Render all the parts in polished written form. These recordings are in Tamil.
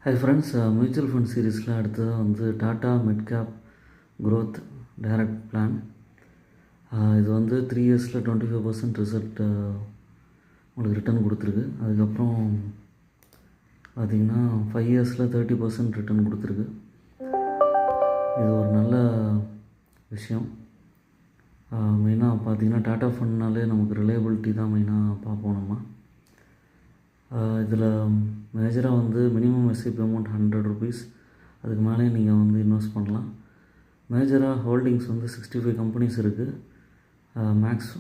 ஹை ஃப்ரெண்ட்ஸ், மியூச்சுவல் ஃபண்ட் சீரீஸில் அடுத்ததாக வந்து tata mid cap growth direct plan. இது வந்து 3 இயர்ஸில் 25% ரிசல்ட் உங்களுக்கு ரிட்டர்ன் கொடுத்துருக்கு. அதுக்கப்புறம் பார்த்திங்கன்னா 5 இயர்ஸில் 30% ரிட்டர்ன் கொடுத்துருக்கு. இது ஒரு நல்ல விஷயம். மெயினாக பார்த்திங்கன்னா டாட்டா ஃபண்ட்னாலே நமக்கு ரிலையபிலிட்டி தான் மெயினாக பார்ப்போம் நம்ம. இதில் மேஜராக வந்து மினிமம் எஸ்ஐபி அமௌண்ட் 100 ருபீஸ், அதுக்கு மேலே நீங்கள் வந்து இன்வெஸ்ட் பண்ணலாம். மேஜராக ஹோல்டிங்ஸ் வந்து 65 கம்பெனிஸ் இருக்குது. Max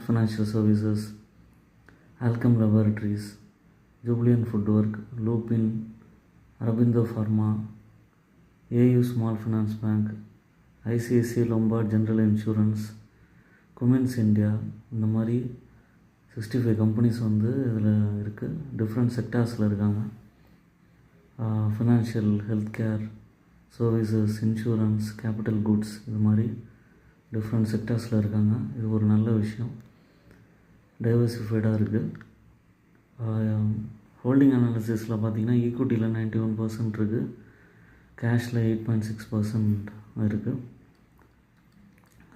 financial services, Alkem laboratories, Jubilant food work, Lupin, Aurobindo pharma, AU small finance bank, ICICI Lombard general insurance, Cummins India, இந்த மாதிரி 65 கம்பெனிஸ் வந்து இதில் இருக்குது. டிஃப்ரெண்ட் செக்டார்ஸில் இருக்காங்க. Financial, health care, services, insurance, capital goods, இது மாதிரி டிஃப்ரெண்ட் செக்டார்ஸில் இருக்காங்க. இது ஒரு நல்ல விஷயம். டைவர்சிஃபைடாக இருக்குது. ஹோல்டிங் அனாலிசிஸில் பார்த்திங்கன்னா ஈக்விட்டியில் 91% இருக்குது, கேஷில் 8.6% இருக்குது.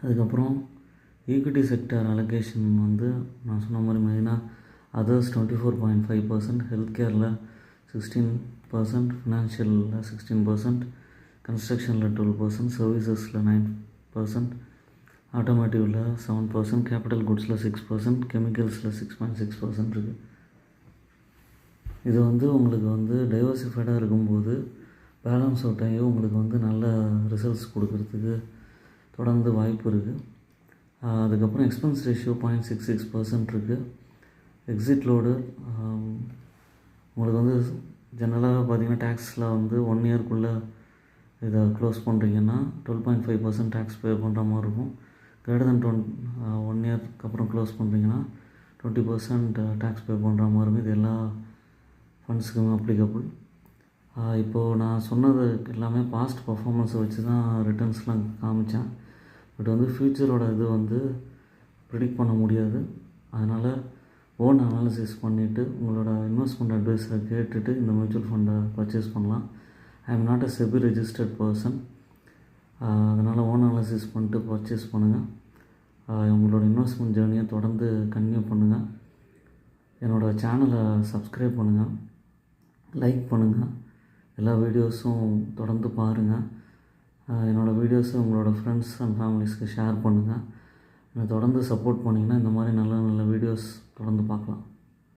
அதுக்கப்புறம் ஈக்விட்டி செக்டர் அலோகேஷன் வந்து நான் சொன்ன மாதிரி மெயினாக அதர்ஸ் 24.5%, ஹெல்த் கேரில் 16%, ஃபினான்ஷியலில் 16%, கன்ஸ்ட்ரக்ஷனில் 12%, சர்வீசஸில் 9%, ஆட்டோமேட்டிவில் 7%, கேபிட்டல் குட்ஸில் 6%, கெமிக்கல்ஸில் 6.6% இருக்குது. இது வந்து உங்களுக்கு வந்து டைவர்சிஃபைடாக இருக்கும்போது பேலன்ஸ் அவுட் ஆகி உங்களுக்கு வந்து நல்ல ரிசல்ட்ஸ் கொடுக்கறதுக்கு தொடர்ந்து வாய்ப்பு இருக்குது. அதுக்கப்புறம் எக்ஸ்பென்ஸ் ரேஷியோ 0.66% இருக்குது. எக்ஸிட் லோடு உங்களுக்கு வந்து ஜென்ரலாக பார்த்திங்கன்னா டேக்ஸில் வந்து 1 இயர்க்குள்ளே இதை க்ளோஸ் பண்ணுறீங்கன்னா 12.5% டேக்ஸ் பே பண்ணுற மாதிரி இருக்கும். கிரேட்டர் தென் 1 இயர்க்கு அப்புறம் க்ளோஸ் பண்ணுறீங்கன்னா 20% டேக்ஸ் பே பண்ணுற மாதிரி இருக்கும். இது எல்லா ஃபண்ட்ஸுக்குமே அப்ளிகபிள். இப்போது நான் சொன்னது எல்லாமே பாஸ்ட் பர்ஃபார்மன்ஸை வச்சு தான் ரிட்டர்ன்ஸ்லாம் காமித்தேன். பட் வந்து ஃப்யூச்சரோட இது வந்து ப்ரிடிக்ட் பண்ண முடியாது. அதனால் ஓன் அனாலிசிஸ் பண்ணிவிட்டு உங்களோட இன்வெஸ்ட்மெண்ட் அட்வைஸரை கேட்டுட்டு இந்த மியூச்சுவல் ஃபண்டை பர்ச்சேஸ் பண்ணலாம். I am not a SEBI registered person. அதனால் ஓன் அனாலிசிஸ் பண்ணிட்டு பர்ச்சேஸ் பண்ணுங்கள். உங்களோட இன்வெஸ்ட்மெண்ட் ஜேர்னியை தொடர்ந்து கன்டினியூ பண்ணுங்கள். என்னோடய சேனலை சப்ஸ்கிரைப் பண்ணுங்கள், லைக் பண்ணுங்கள், எல்லா வீடியோஸும் தொடர்ந்து பாருங்கள். என்னோடய வீடியோஸை உங்களோட ஃப்ரெண்ட்ஸ் அண்ட் ஃபேமிலிஸ்க்கு ஷேர் பண்ணுங்கள். என்னை தொடர்ந்து சப்போர்ட் பண்ணிங்கன்னா இந்த மாதிரி நல்ல நல்ல வீடியோஸ் தொடர்ந்து பார்க்கலாம்.